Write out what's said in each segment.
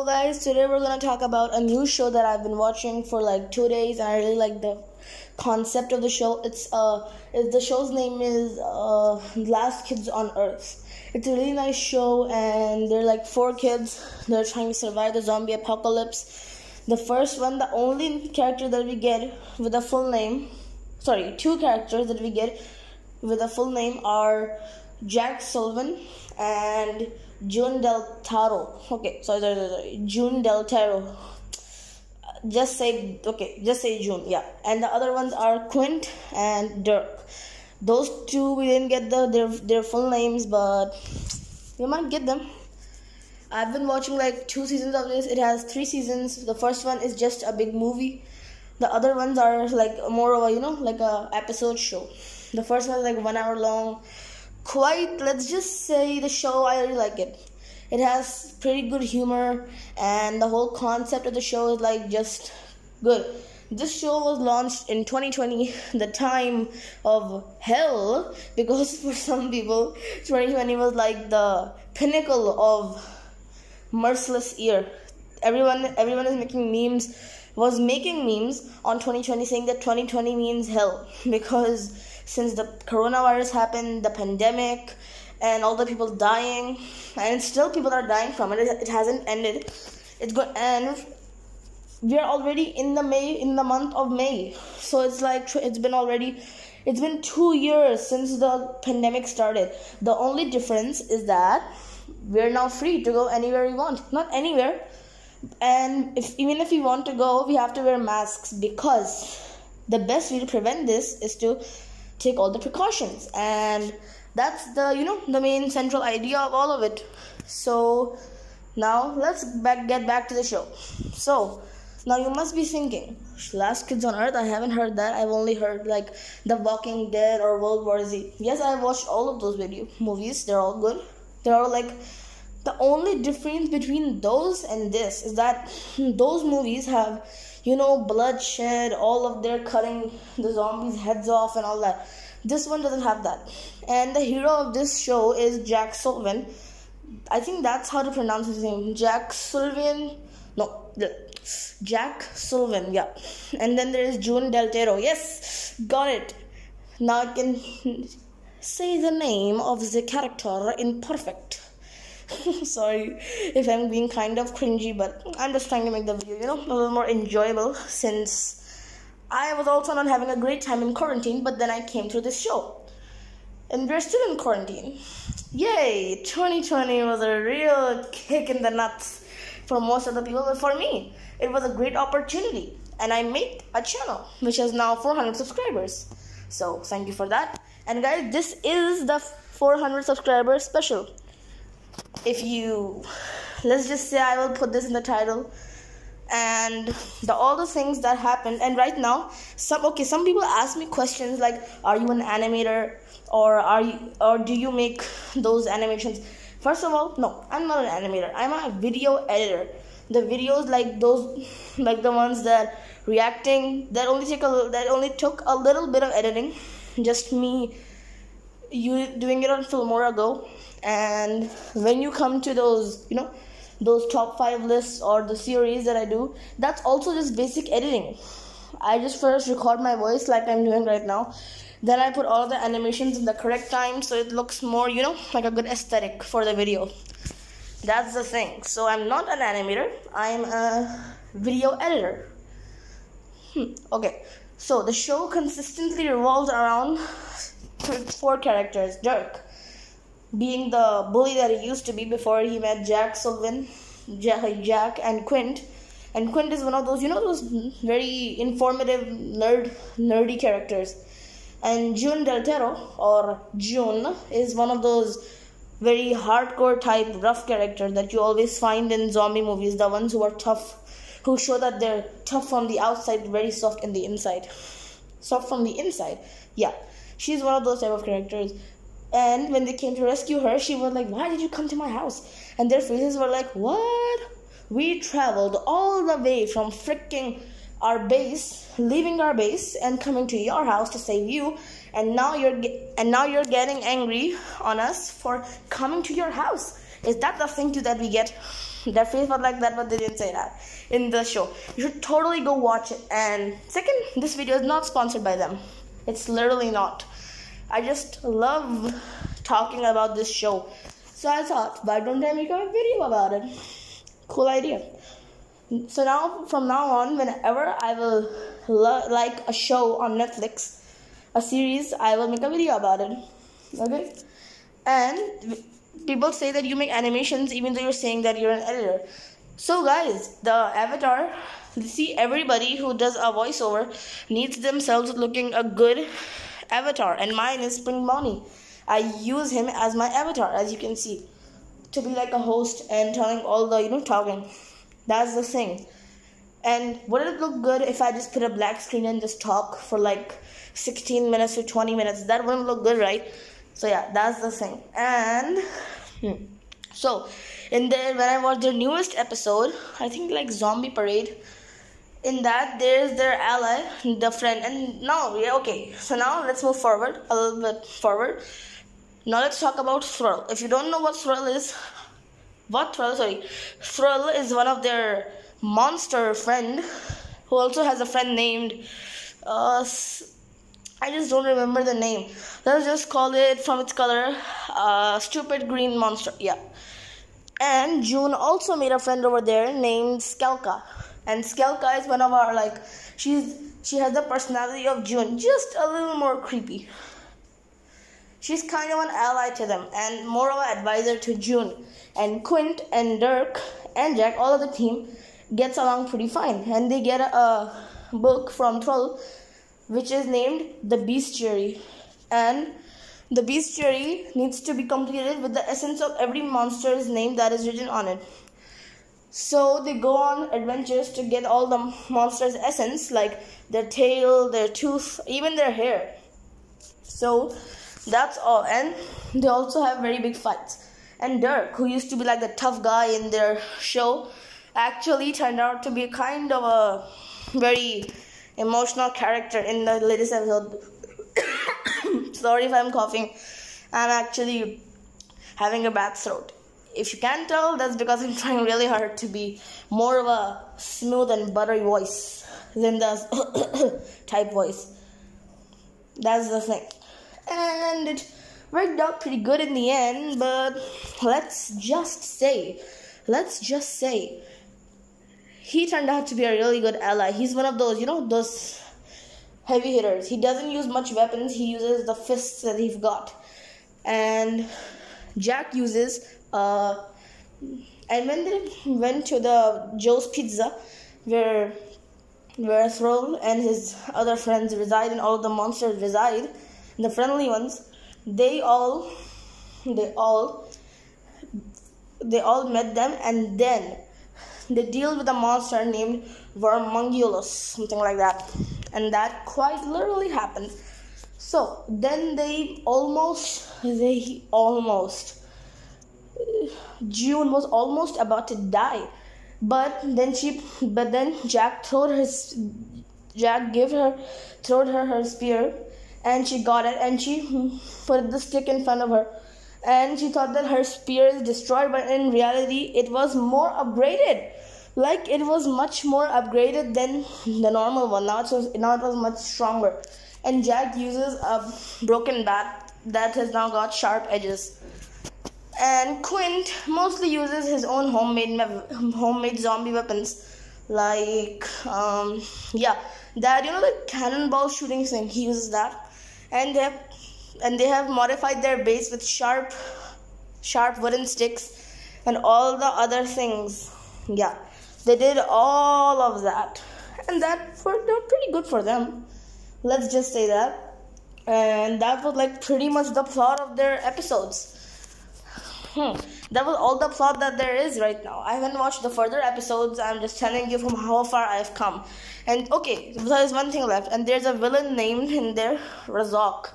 guys, today we're gonna talk about a new show that I've been watching for like 2 days, and I really like the concept of the show. The show's name is Last Kids on Earth. It's a really nice show, and they're like 4 kids. They're trying to survive the zombie apocalypse. The first one, the only character that we get with a full name, 2 characters that we get with a full name are Jack Sullivan and June Del Taro. June Del Taro. Just say June, yeah. And the other ones are Quint and Dirk. Those 2 we didn't get their full names, but we might get them. I've been watching like 2 seasons of this. It has 3 seasons. The first one is just a big movie. The other ones are like more of a like a episode show. The first one is like 1 hour long. Let's just say the show, I really like it. It has pretty good humor, and the whole concept of the show is like just good. This show was launched in 2020, the time of hell, because for some people 2020 was like the pinnacle of merciless year. Everyone is making memes on 2020 saying that 2020 means hell, because since the coronavirus happened, the pandemic, and all the people dying, and still people are dying from it. It hasn't ended. It's going, and we are already in the month of May. So it's like it's been 2 years since the pandemic started. The only difference is that we're now free to go anywhere we want. Not anywhere, and even if we want to go, we have to wear masks, because the best way to prevent this is to take all the precautions, and that's the main central idea of all of it. So now let's get back to the show. So now you must be thinking, Last Kids on Earth, I haven't heard that. I've only heard like The Walking Dead or World War Z. Yes, I've watched all of those movies. They're all good. They're all like, the only difference between those and this is that those movies have bloodshed, all of their cutting the zombies' heads off and all that. This one doesn't have that. And the hero of this show is Jack Sullivan. I think that's how to pronounce his name. Jack Sullivan, yeah. And then there is June Del Taro. Yes, got it. Now I can say the name of the character in perfect. Sorry if I'm being kind of cringy, but I'm just trying to make the video, a little more enjoyable, since I was also not having a great time in quarantine, but then I came through this show. And we're still in quarantine. Yay! 2020 was a real kick in the nuts for most of the people, but for me, it was a great opportunity. And I made a channel, which has now 400 subscribers. So, thank you for that. And guys, this is the 400 subscribers special. Let's just say I will put this in the title, and all the things that happened. And right now, some people ask me questions like, are you an animator, or do you make those animations? First of all, no, I'm not an animator. I'm a video editor. The videos like those, like the ones that reacting, that only took a little bit of editing, just me doing it on Filmora Go. And when you come to those those top 5 lists or the series that I do, that's also just basic editing. I just first record my voice like I'm doing right now, then I put all the animations in the correct time so it looks more like a good aesthetic for the video. That's the thing. So I'm not an animator, I'm a video editor. Okay, so the show consistently revolves around 4 characters. Dirk, being the bully that he used to be before he met Jack Sullivan, Jack and Quint. And Quint is one of those, those very informative, nerdy characters. And June Del Taro, or June, is one of those very hardcore type, rough characters that you always find in zombie movies. The ones who are tough, who show that they're tough from the outside, very soft in the inside. Soft from the inside, yeah. She's one of those type of characters. And when they came to rescue her, she was like, why did you come to my house? And their faces were like, what? We traveled all the way from freaking our base, leaving our base and coming to your house to save you, and now you're getting angry on us for coming to your house. Is that the thing that we get? Their face was like that, but they didn't say that in the show. You should totally go watch it. And second, this video is not sponsored by them. It's literally not. I just love talking about this show. So I thought, why don't I make a video about it? Cool idea. So now, from now on, whenever I will like a show on Netflix, a series, I will make a video about it. Okay? And people say that you make animations even though you're saying that you're an editor. So guys, the avatar, see, everybody who does a voiceover needs themselves looking a good avatar, and mine is Spring Bonnie. I use him as my avatar, as you can see, to be like a host and telling all the talking. That's the thing. And would it look good if I just put a black screen and just talk for like 16 minutes to 20 minutes? That wouldn't look good, right? So yeah, that's the thing. And so when I watched their newest episode, I think like Zombie Parade, in that there's their ally, the friend. And now, yeah, okay, so now let's move forward a little bit forward. Now let's talk about Thrill. If you don't know what Thrill is, Thrill is one of their monster friend who also has a friend named I just don't remember the name. Let's just call it from its color, stupid green monster. Yeah. And June also made a friend over there named Skelka. And Skelka is one of our, like, she has the personality of June, just a little more creepy. She's kind of an ally to them and more of an advisor to June. And Quint and Dirk and Jack, all of the team, gets along pretty fine. And they get a book from Thrill, which is named The Bestiary. And the bestiary needs to be completed with the essence of every monster's name that is written on it. So they go on adventures to get all the monsters' essence, like their tail, their tooth, even their hair. So that's all. And they also have very big fights. And Dirk, who used to be like the tough guy in their show, actually turned out to be kind of a very emotional character in the latest episode. Sorry if I'm coughing. I'm actually having a bad throat. If you can't tell, that's because I'm trying really hard to be more of a smooth and buttery voice than the type voice. That's the thing. And it worked out pretty good in the end, but let's just say, he turned out to be a really good ally. He's one of those, those heavy hitters. He doesn't use much weapons. He uses the fists that he's got. And Jack uses, and when they went to the Joe's Pizza, where Thrill and his other friends reside and all of the monsters reside, the friendly ones, they all met them, and then they deal with a monster named Vermungulus, something like that. And that quite literally happened. So then June was almost about to die, but then Jack throwed her spear, and she got it, and she put the stick in front of her, and she thought that her spear is destroyed, but in reality it was more upgraded. Like, it was much more upgraded than the normal one. Now it was much stronger. And Jack uses a broken bat that has now got sharp edges. And Quint mostly uses his own homemade zombie weapons, like the cannonball shooting thing. He uses that, and they have modified their base with sharp wooden sticks and all the other things. Yeah, they did all of that, and that worked out pretty good for them. Let's just say that. And that was like pretty much the plot of their episodes. That was all the plot that there is right now. I haven't watched the further episodes. I'm just telling you from how far I've come. And okay, there's one thing left, and there's a villain named in there, Razok.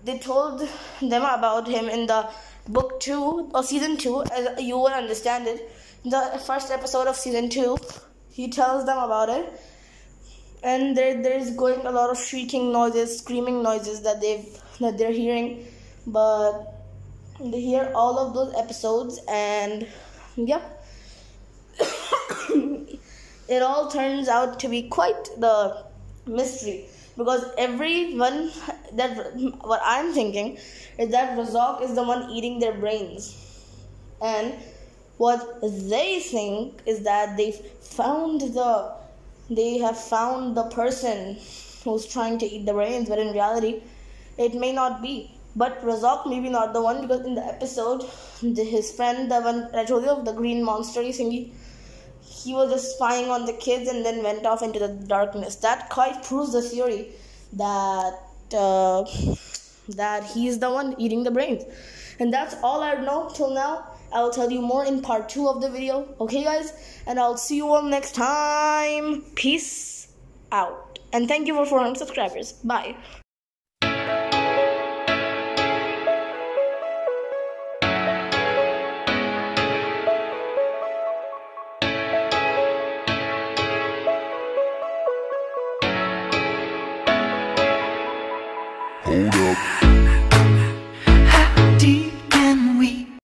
They told them about him in the book 2 or season 2, as you will understand it. The first episode of season 2, he tells them about it. And there's going a lot of shrieking noises, screaming noises that they're hearing, but they hear all of those episodes, and yeah, it all turns out to be quite the mystery, because everyone, that what I'm thinking is that Razak is the one eating their brains, and what they think is that they have found the person who's trying to eat the brains, but in reality it may not be. But Razak may be not the one, because in the episode, his friend, the one I told you, the green monster thingy, he was just spying on the kids and then went off into the darkness. That quite proves the theory that that he's the one eating the brains. And that's all I know till now. I'll tell you more in part 2 of the video. Okay, guys? And I'll see you all next time. Peace out. And thank you for 400 subscribers. Bye. Hold up.